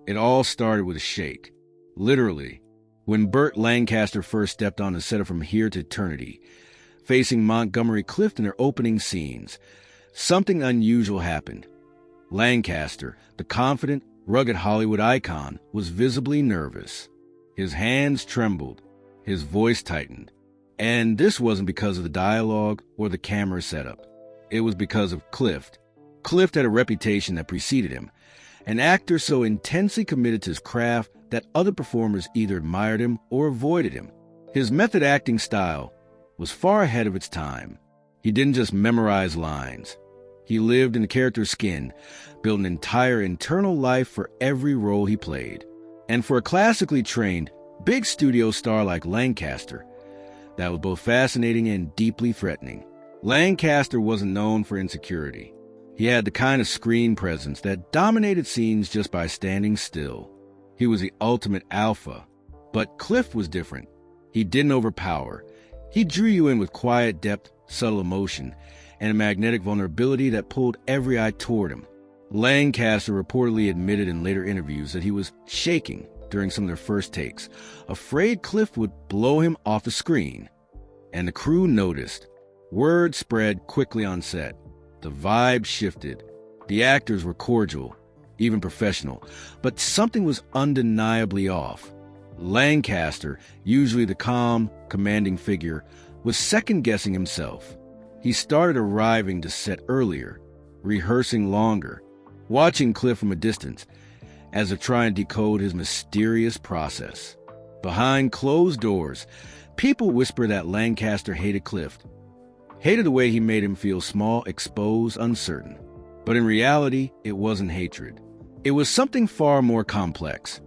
It all started with a shake. Literally, when Burt Lancaster first stepped on the set of From Here to Eternity, facing Montgomery Clift in their opening scenes, something unusual happened. Lancaster, the confident, rugged Hollywood icon, was visibly nervous. His hands trembled, his voice tightened. And this wasn't because of the dialogue or the camera setup. It was because of Clift. Clift had a reputation that preceded him, an actor so intensely committed to his craft that other performers either admired him or avoided him. His method acting style was far ahead of its time. He didn't just memorize lines. He lived in the character's skin, built an entire internal life for every role he played. And for a classically trained, big studio star like Lancaster, that was both fascinating and deeply threatening. Lancaster wasn't known for insecurity. He had the kind of screen presence that dominated scenes just by standing still. He was the ultimate alpha. But Clift was different. He didn't overpower. He drew you in with quiet depth, subtle emotion, and a magnetic vulnerability that pulled every eye toward him. Lancaster reportedly admitted in later interviews that he was shaking during some of their first takes, afraid Clift would blow him off the screen. And the crew noticed. Word spread quickly on set. The vibe shifted. The actors were cordial, even professional, but something was undeniably off. Lancaster, usually the calm, commanding figure, was second-guessing himself. He started arriving to set earlier, rehearsing longer, watching Clift from a distance, as if trying to decode his mysterious process. Behind closed doors, people whispered that Lancaster hated Clift, hated the way he made him feel small, exposed, uncertain. But in reality, it wasn't hatred. It was something far more complex.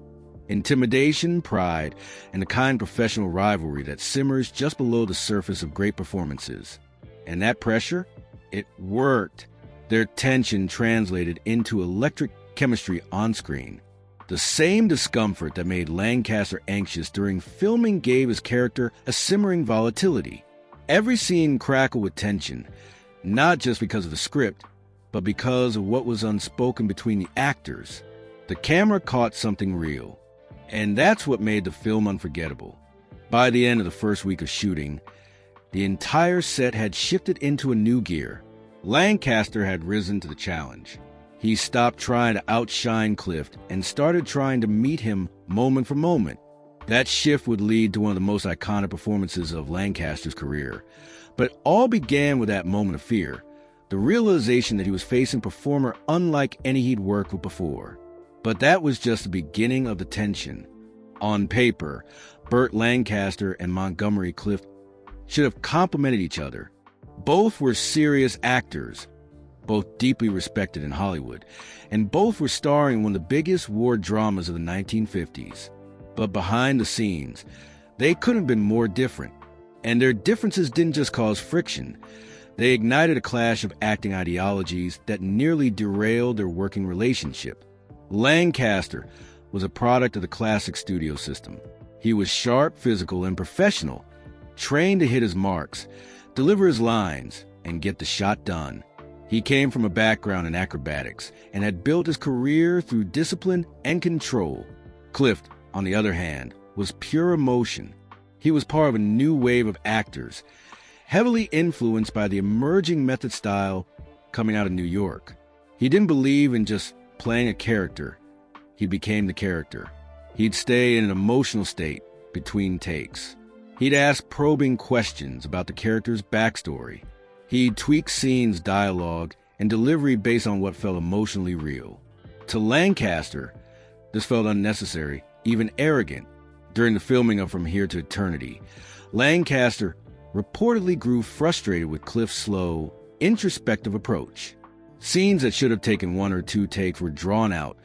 Intimidation, pride, and the kind of professional rivalry that simmers just below the surface of great performances. And that pressure? It worked. Their tension translated into electric chemistry on screen. The same discomfort that made Lancaster anxious during filming gave his character a simmering volatility. Every scene crackled with tension, not just because of the script, but because of what was unspoken between the actors. The camera caught something real, and that's what made the film unforgettable. By the end of the first week of shooting, the entire set had shifted into a new gear. Lancaster had risen to the challenge. He stopped trying to outshine Clift and started trying to meet him moment for moment. That shift would lead to one of the most iconic performances of Lancaster's career. But it all began with that moment of fear, the realization that he was facing a performer unlike any he'd worked with before. But that was just the beginning of the tension. On paper, Burt Lancaster and Montgomery Clift should have complemented each other. Both were serious actors, both deeply respected in Hollywood, and both were starring in one of the biggest war dramas of the 1950s. But behind the scenes, they couldn't have been more different. And their differences didn't just cause friction. They ignited a clash of acting ideologies that nearly derailed their working relationship. Lancaster was a product of the classic studio system. He was sharp, physical, and professional, trained to hit his marks, deliver his lines, and get the shot done. He came from a background in acrobatics and had built his career through discipline and control. Clift, on the other hand, was pure emotion. He was part of a new wave of actors, heavily influenced by the emerging method style coming out of New York. He didn't believe in just playing a character. He became the character. He'd stay in an emotional state between takes. He'd ask probing questions about the character's backstory. He'd tweak scenes, dialogue, and delivery based on what felt emotionally real. To Lancaster, this felt unnecessary, even arrogant. During the filming of From Here to Eternity, Lancaster reportedly grew frustrated with Clift's slow, introspective approach. Scenes that should have taken 1 or 2 takes were drawn out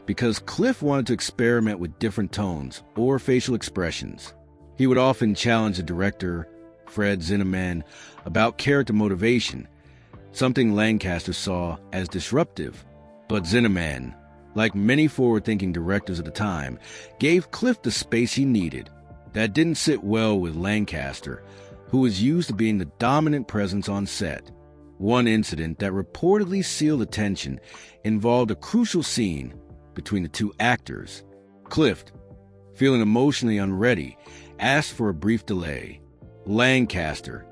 because Clift wanted to experiment with different tones or facial expressions. He would often challenge the director, Fred Zinnemann, about character motivation, something Lancaster saw as disruptive. But Zinnemann, like many forward-thinking directors at the time, gave Clift the space he needed. That didn't sit well with Lancaster, who was used to being the dominant presence on set. One incident that reportedly sealed the tension involved a crucial scene between the two actors. Clift, feeling emotionally unready, asked for a brief delay. Lancaster,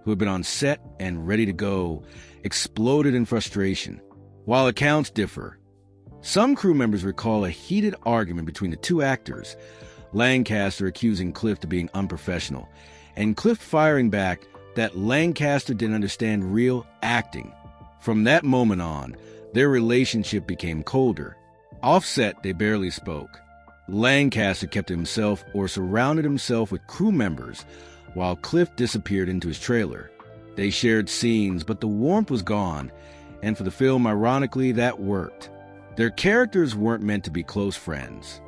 who had been on set and ready to go, exploded in frustration. While accounts differ, some crew members recall a heated argument between the two actors, Lancaster accusing Clift of being unprofessional, and Clift firing back that Lancaster didn't understand real acting. From that moment on, their relationship became colder. Off-set, they barely spoke. Lancaster kept to himself or surrounded himself with crew members, while Clift disappeared into his trailer. They shared scenes, but the warmth was gone, and for the film, ironically, that worked. Their characters weren't meant to be close friends.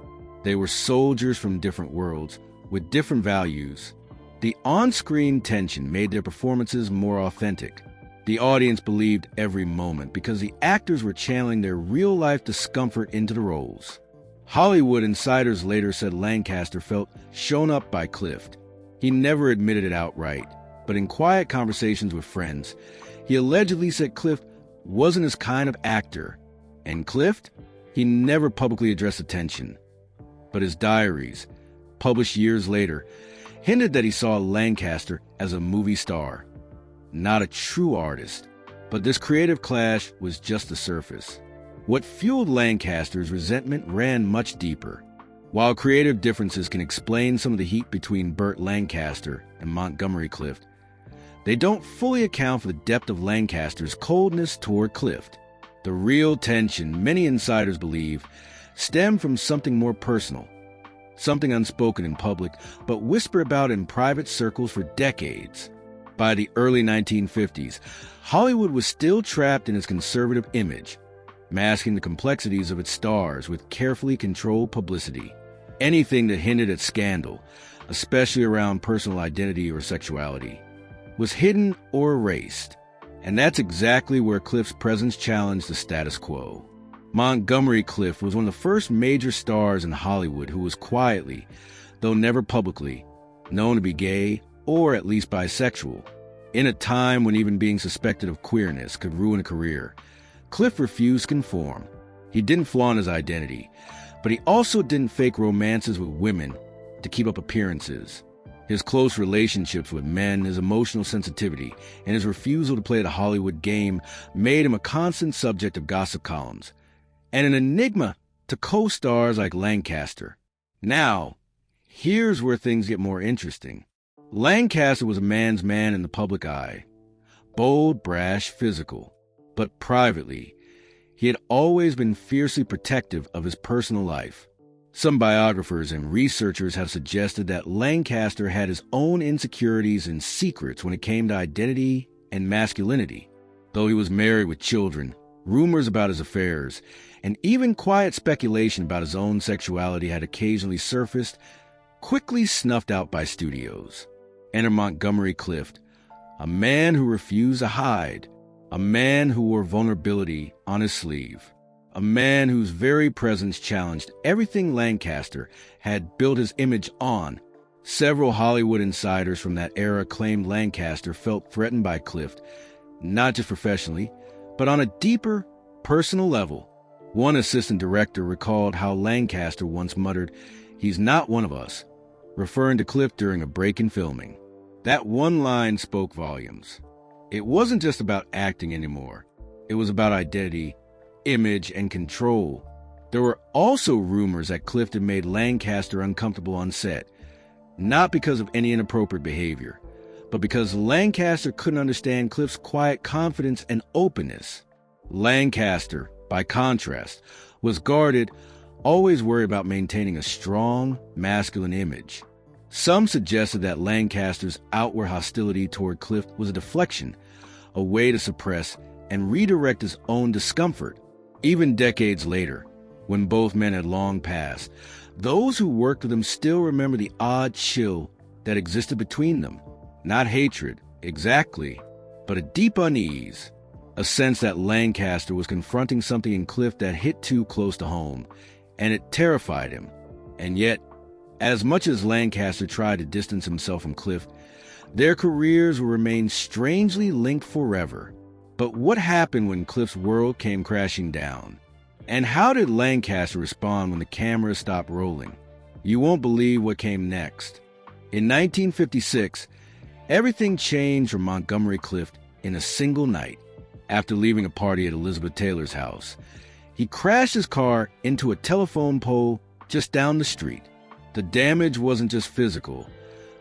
They were soldiers from different worlds, with different values. The on-screen tension made their performances more authentic. The audience believed every moment because the actors were channeling their real-life discomfort into the roles. Hollywood insiders later said Lancaster felt shown up by Clift. He never admitted it outright, but in quiet conversations with friends, he allegedly said Clift wasn't his kind of actor. And Clift? He never publicly addressed the tension. But his diaries, published years later, hinted that he saw Lancaster as a movie star, not a true artist. But this creative clash was just the surface. What fueled Lancaster's resentment ran much deeper. While creative differences can explain some of the heat between Burt Lancaster and Montgomery Clift, they don't fully account for the depth of Lancaster's coldness toward Clift. The real tension, many insiders believe, stemmed from something more personal, something unspoken in public, but whispered about in private circles for decades. By the early 1950s, Hollywood was still trapped in its conservative image, masking the complexities of its stars with carefully controlled publicity. Anything that hinted at scandal, especially around personal identity or sexuality, was hidden or erased. And that's exactly where Clift's presence challenged the status quo. Montgomery Clift was one of the first major stars in Hollywood who was quietly, though never publicly, known to be gay or at least bisexual. In a time when even being suspected of queerness could ruin a career, Clift refused to conform. He didn't flaunt his identity, but he also didn't fake romances with women to keep up appearances. His close relationships with men, his emotional sensitivity, and his refusal to play the Hollywood game made him a constant subject of gossip columns, and an enigma to co-stars like Lancaster. Now, here's where things get more interesting. Lancaster was a man's man in the public eye. Bold, brash, physical. But privately, he had always been fiercely protective of his personal life. Some biographers and researchers have suggested that Lancaster had his own insecurities and secrets when it came to identity and masculinity. Though he was married with children, rumors about his affairs, and even quiet speculation about his own sexuality had occasionally surfaced, quickly snuffed out by studios. Enter Montgomery Clift, a man who refused to hide, a man who wore vulnerability on his sleeve. A man whose very presence challenged everything Lancaster had built his image on. Several Hollywood insiders from that era claimed Lancaster felt threatened by Clift, not just professionally, but on a deeper, personal level. One assistant director recalled how Lancaster once muttered, "He's not one of us," referring to Clift during a break in filming. That one line spoke volumes. It wasn't just about acting anymore. It was about identity, image, and control. There were also rumors that Clift had made Lancaster uncomfortable on set, not because of any inappropriate behavior, but because Lancaster couldn't understand Clift's quiet confidence and openness. Lancaster, by contrast, was guarded, always worried about maintaining a strong, masculine image. Some suggested that Lancaster's outward hostility toward Clift was a deflection, a way to suppress and redirect his own discomfort. Even decades later, when both men had long passed, those who worked with him still remember the odd chill that existed between them. Not hatred, exactly, but a deep unease, a sense that Lancaster was confronting something in Clift that hit too close to home, and it terrified him. And yet, as much as Lancaster tried to distance himself from Clift, their careers will remain strangely linked forever. But what happened when Clift's world came crashing down? And how did Lancaster respond when the camera stopped rolling? You won't believe what came next. In 1956, everything changed for Montgomery Clift in a single night. After leaving a party at Elizabeth Taylor's house, he crashed his car into a telephone pole just down the street. The damage wasn't just physical,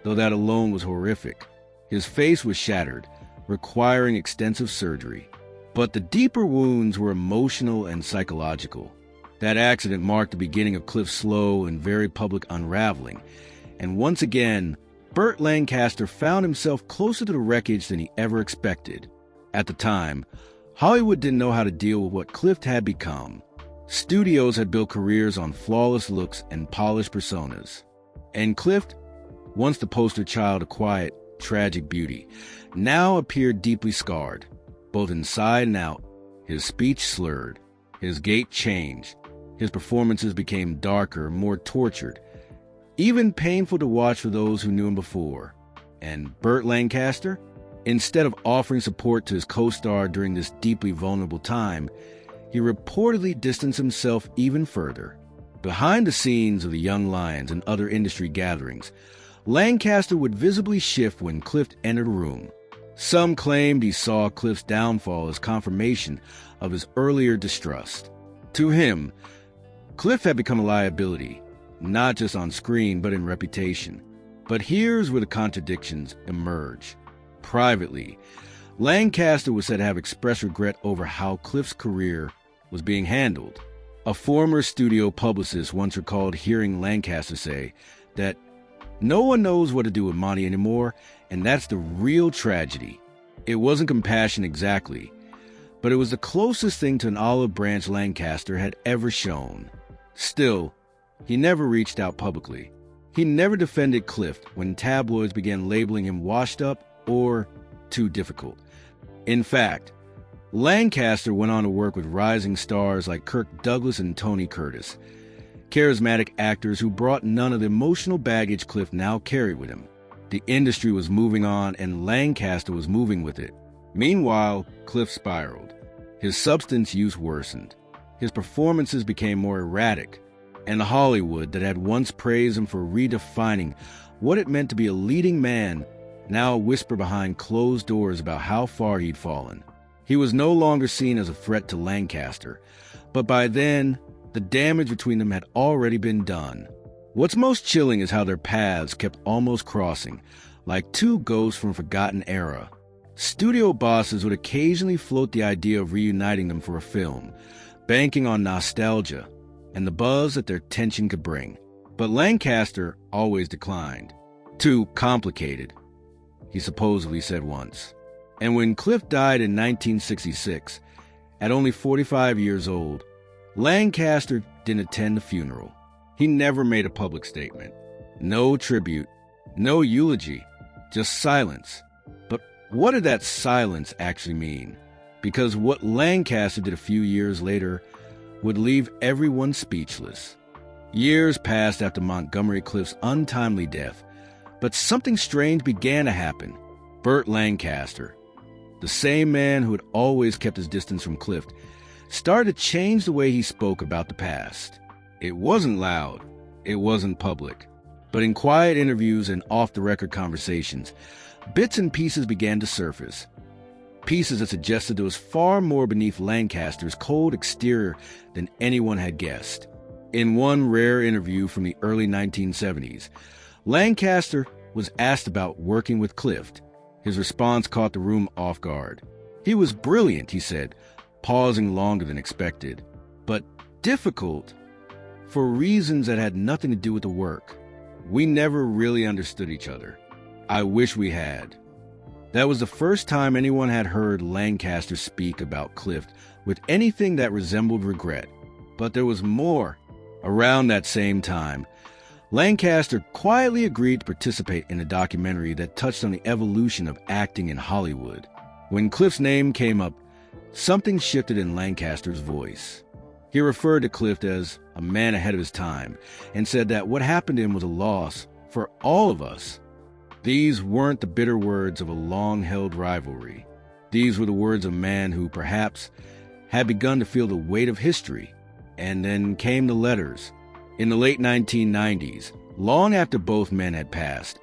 though that alone was horrific. His face was shattered, requiring extensive surgery. But the deeper wounds were emotional and psychological. That accident marked the beginning of Clift's slow and very public unraveling. And once again, Burt Lancaster found himself closer to the wreckage than he ever expected. At the time, Hollywood didn't know how to deal with what Clift had become. Studios had built careers on flawless looks and polished personas. And Clift, once the poster child of quiet, tragic beauty, now appeared deeply scarred, both inside and out. His speech slurred, his gait changed, his performances became darker, more tortured, even painful to watch for those who knew him before. And Burt Lancaster, instead of offering support to his co-star during this deeply vulnerable time, he reportedly distanced himself even further. Behind the scenes of the Young Lions and other industry gatherings, Lancaster would visibly shift when Clift entered a room. Some claimed he saw Clift's downfall as confirmation of his earlier distrust. To him, Clift had become a liability, not just on screen but in reputation. But here's where the contradictions emerge. Privately, Lancaster was said to have expressed regret over how Clift's career was being handled. A former studio publicist once recalled hearing Lancaster say that no one knows what to do with Monty anymore, and that's the real tragedy. It wasn't compassion exactly, but it was the closest thing to an olive branch Lancaster had ever shown. Still, he never reached out publicly. He never defended Clift when tabloids began labeling him washed up or too difficult. In fact, Lancaster went on to work with rising stars like Kirk Douglas and Tony Curtis, charismatic actors who brought none of the emotional baggage Clift now carried with him. The industry was moving on, and Lancaster was moving with it. Meanwhile, Clift spiraled. His substance use worsened. His performances became more erratic, and Hollywood, that had once praised him for redefining what it meant to be a leading man, now whispered behind closed doors about how far he'd fallen. He was no longer seen as a threat to Lancaster, but by then, the damage between them had already been done. What's most chilling is how their paths kept almost crossing, like two ghosts from a forgotten era. Studio bosses would occasionally float the idea of reuniting them for a film, banking on nostalgia and the buzz that their tension could bring. But Lancaster always declined. Too complicated, he supposedly said once. And when Clift died in 1966, at only 45 years old, Lancaster didn't attend the funeral. He never made a public statement. No tribute, no eulogy, just silence. But what did that silence actually mean? Because what Lancaster did a few years later would leave everyone speechless. Years passed after Montgomery Clift's untimely death, but something strange began to happen. Burt Lancaster, the same man who had always kept his distance from Clift, started to change the way he spoke about the past. It wasn't loud, it wasn't public, but in quiet interviews and off-the-record conversations, bits and pieces began to surface. Pieces that suggested there was far more beneath Lancaster's cold exterior than anyone had guessed. In one rare interview from the early 1970s, Lancaster was asked about working with Clift. His response caught the room off guard. He was brilliant, he said, pausing longer than expected, but difficult for reasons that had nothing to do with the work. We never really understood each other. I wish we had. That was the first time anyone had heard Lancaster speak about Clift with anything that resembled regret. But there was more. Around that same time, Lancaster quietly agreed to participate in a documentary that touched on the evolution of acting in Hollywood. When Clift's name came up, something shifted in Lancaster's voice. He referred to Clift as a man ahead of his time and said that what happened to him was a loss for all of us. These weren't the bitter words of a long-held rivalry. These were the words of a man who perhaps had begun to feel the weight of history. And then came the letters. In the late 1990s, long after both men had passed,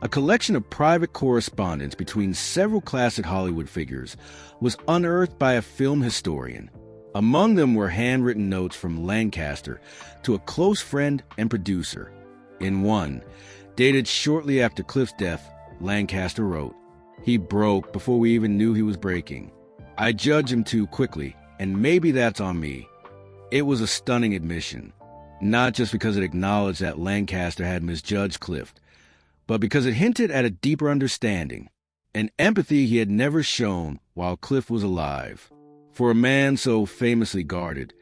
a collection of private correspondence between several classic Hollywood figures was unearthed by a film historian. Among them were handwritten notes from Lancaster to a close friend and producer. In one, dated shortly after Clift's death, Lancaster wrote, "He broke before we even knew he was breaking. I judged him too quickly, and maybe that's on me." It was a stunning admission, not just because it acknowledged that Lancaster had misjudged Clift, but because it hinted at a deeper understanding, an empathy he had never shown while Clift was alive. For a man so famously guarded,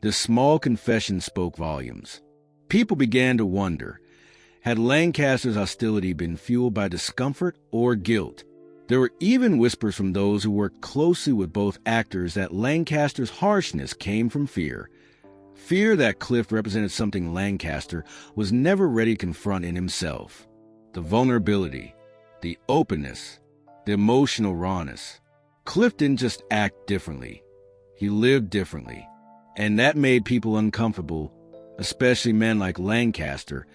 this small confession spoke volumes. People began to wonder, had Lancaster's hostility been fueled by discomfort or guilt? There were even whispers from those who worked closely with both actors that Lancaster's harshness came from fear. Fear that Clift represented something Lancaster was never ready to confront in himself. The vulnerability, the openness, the emotional rawness. Clift didn't just act differently. He lived differently. And that made people uncomfortable, especially men like Lancaster,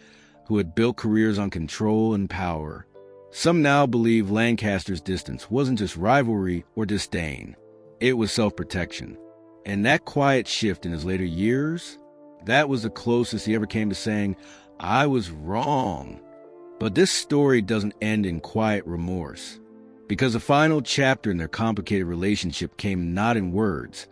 who had built careers on control and power. Some now believe Lancaster's distance wasn't just rivalry or disdain. It was self-protection. And that quiet shift in his later years, that was the closest he ever came to saying, "I was wrong." But this story doesn't end in quiet remorse, because the final chapter in their complicated relationship came not in words,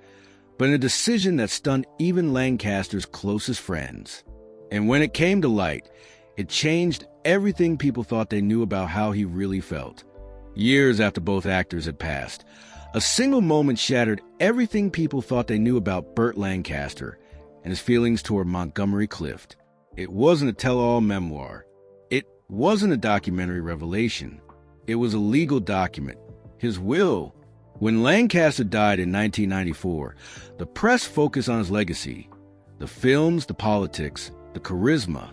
but in a decision that stunned even Lancaster's closest friends. And when it came to light, it changed everything people thought they knew about how he really felt. Years after both actors had passed, a single moment shattered everything people thought they knew about Burt Lancaster and his feelings toward Montgomery Clift. It wasn't a tell-all memoir. It wasn't a documentary revelation. It was a legal document, his will. When Lancaster died in 1994, the press focused on his legacy, the films, the politics, the charisma.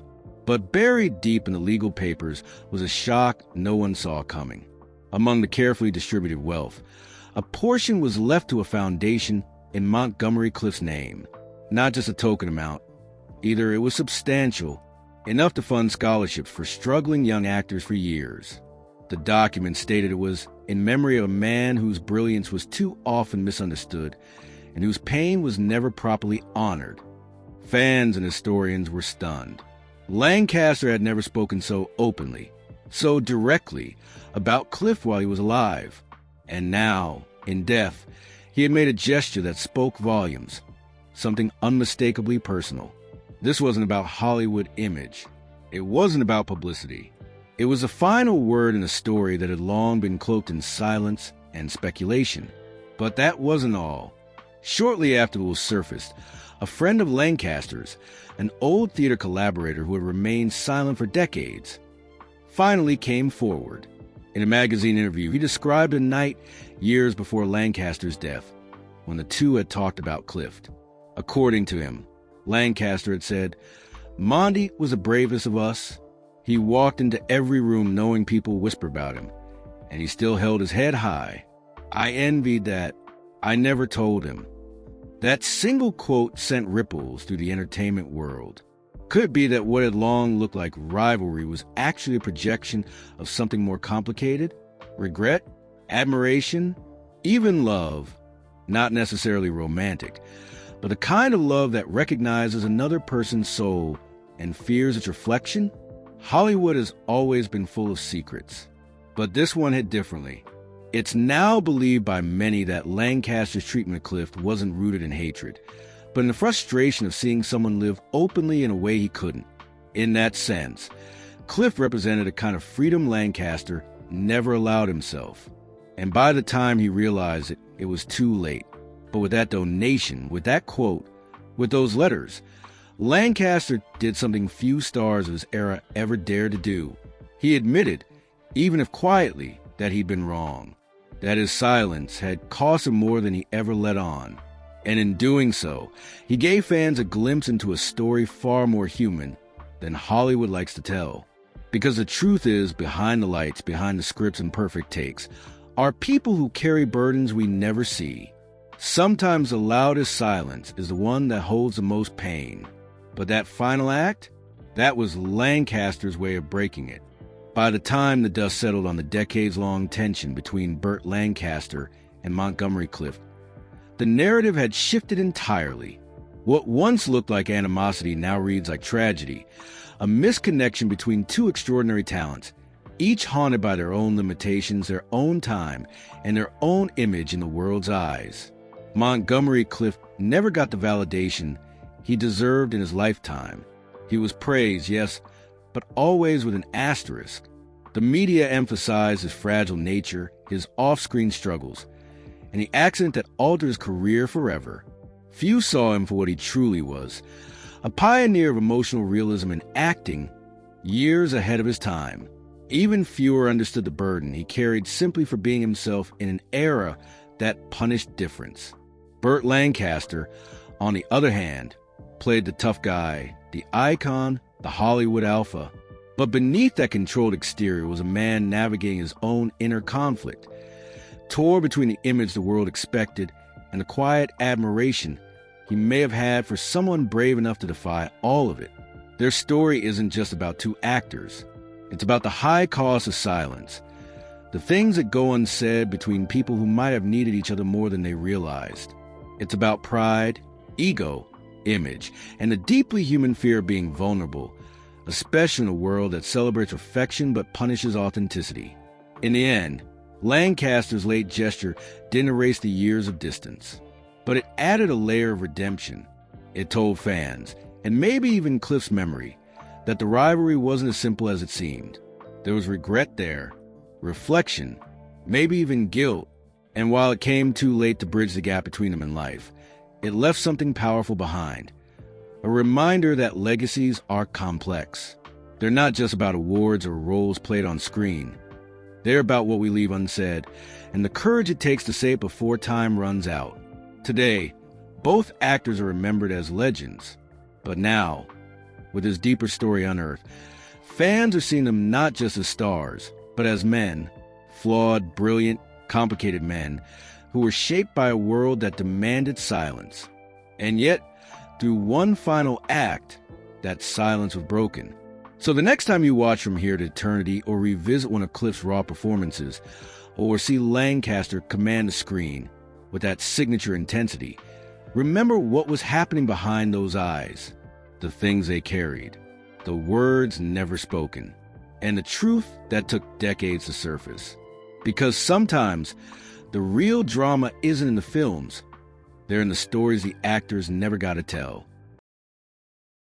But buried deep in the legal papers was a shock no one saw coming. Among the carefully distributed wealth, a portion was left to a foundation in Montgomery Clift's name. Not just a token amount. Either it was substantial, enough to fund scholarships for struggling young actors for years. The document stated it was in memory of a man whose brilliance was too often misunderstood and whose pain was never properly honored. Fans and historians were stunned. Lancaster had never spoken so openly, so directly, about Clift while he was alive. And now, in death, he had made a gesture that spoke volumes, something unmistakably personal. This wasn't about Hollywood image. It wasn't about publicity. It was the final word in a story that had long been cloaked in silence and speculation. But that wasn't all. Shortly after it was surfaced, a friend of Lancaster's, an old theater collaborator who had remained silent for decades, finally came forward. In a magazine interview, he described a night years before Lancaster's death, when the two had talked about Clift. According to him, Lancaster had said, "Monty was the bravest of us. He walked into every room knowing people whisper about him, and he still held his head high. I envied that. I never told him." That single quote sent ripples through the entertainment world. Could it be that what had long looked like rivalry was actually a projection of something more complicated? Regret? Admiration? Even love? Not necessarily romantic, but the kind of love that recognizes another person's soul and fears its reflection? Hollywood has always been full of secrets, but this one hit differently. It's now believed by many that Lancaster's treatment of Clift wasn't rooted in hatred, but in the frustration of seeing someone live openly in a way he couldn't. In that sense, Clift represented a kind of freedom Lancaster never allowed himself. And by the time he realized it, it was too late. But with that donation, with that quote, with those letters, Lancaster did something few stars of his era ever dared to do. He admitted, even if quietly, that he'd been wrong, that his silence had cost him more than he ever let on. And in doing so, he gave fans a glimpse into a story far more human than Hollywood likes to tell. Because the truth is, behind the lights, behind the scripts and perfect takes, are people who carry burdens we never see. Sometimes the loudest silence is the one that holds the most pain. But that final act? That was Lancaster's way of breaking it. By the time the dust settled on the decades-long tension between Burt Lancaster and Montgomery Clift, the narrative had shifted entirely. What once looked like animosity now reads like tragedy, a misconnection between two extraordinary talents, each haunted by their own limitations, their own time, and their own image in the world's eyes. Montgomery Clift never got the validation he deserved in his lifetime. He was praised, yes, but always with an asterisk. The media emphasized his fragile nature, his off-screen struggles, and the accident that altered his career forever. Few saw him for what he truly was, a pioneer of emotional realism and acting, years ahead of his time. Even fewer understood the burden he carried simply for being himself in an era that punished difference. Burt Lancaster, on the other hand, played the tough guy, the icon, the Hollywood alpha. But beneath that controlled exterior was a man navigating his own inner conflict, torn between the image the world expected and the quiet admiration he may have had for someone brave enough to defy all of it. Their story isn't just about two actors. It's about the high cost of silence, the things that go unsaid between people who might have needed each other more than they realized. It's about pride, ego, image, and the deeply human fear of being vulnerable, especially in a world that celebrates perfection but punishes authenticity. In the end, Lancaster's late gesture didn't erase the years of distance, but it added a layer of redemption. It told fans, and maybe even Clift's memory, that the rivalry wasn't as simple as it seemed. There was regret there, reflection, maybe even guilt, and while it came too late to bridge the gap between them in life, it left something powerful behind. A reminder that legacies are complex. They're not just about awards or roles played on screen. They're about what we leave unsaid, and the courage it takes to say it before time runs out. Today, both actors are remembered as legends. But now, with his deeper story unearthed, fans are seeing them not just as stars, but as men, flawed, brilliant, complicated men, who were shaped by a world that demanded silence. And yet, through one final act, that silence was broken. So the next time you watch From Here to Eternity or revisit one of Clift's raw performances, or see Lancaster command the screen with that signature intensity, remember what was happening behind those eyes, the things they carried, the words never spoken, and the truth that took decades to surface. Because sometimes the real drama isn't in the films, they're in the stories the actors never got to tell.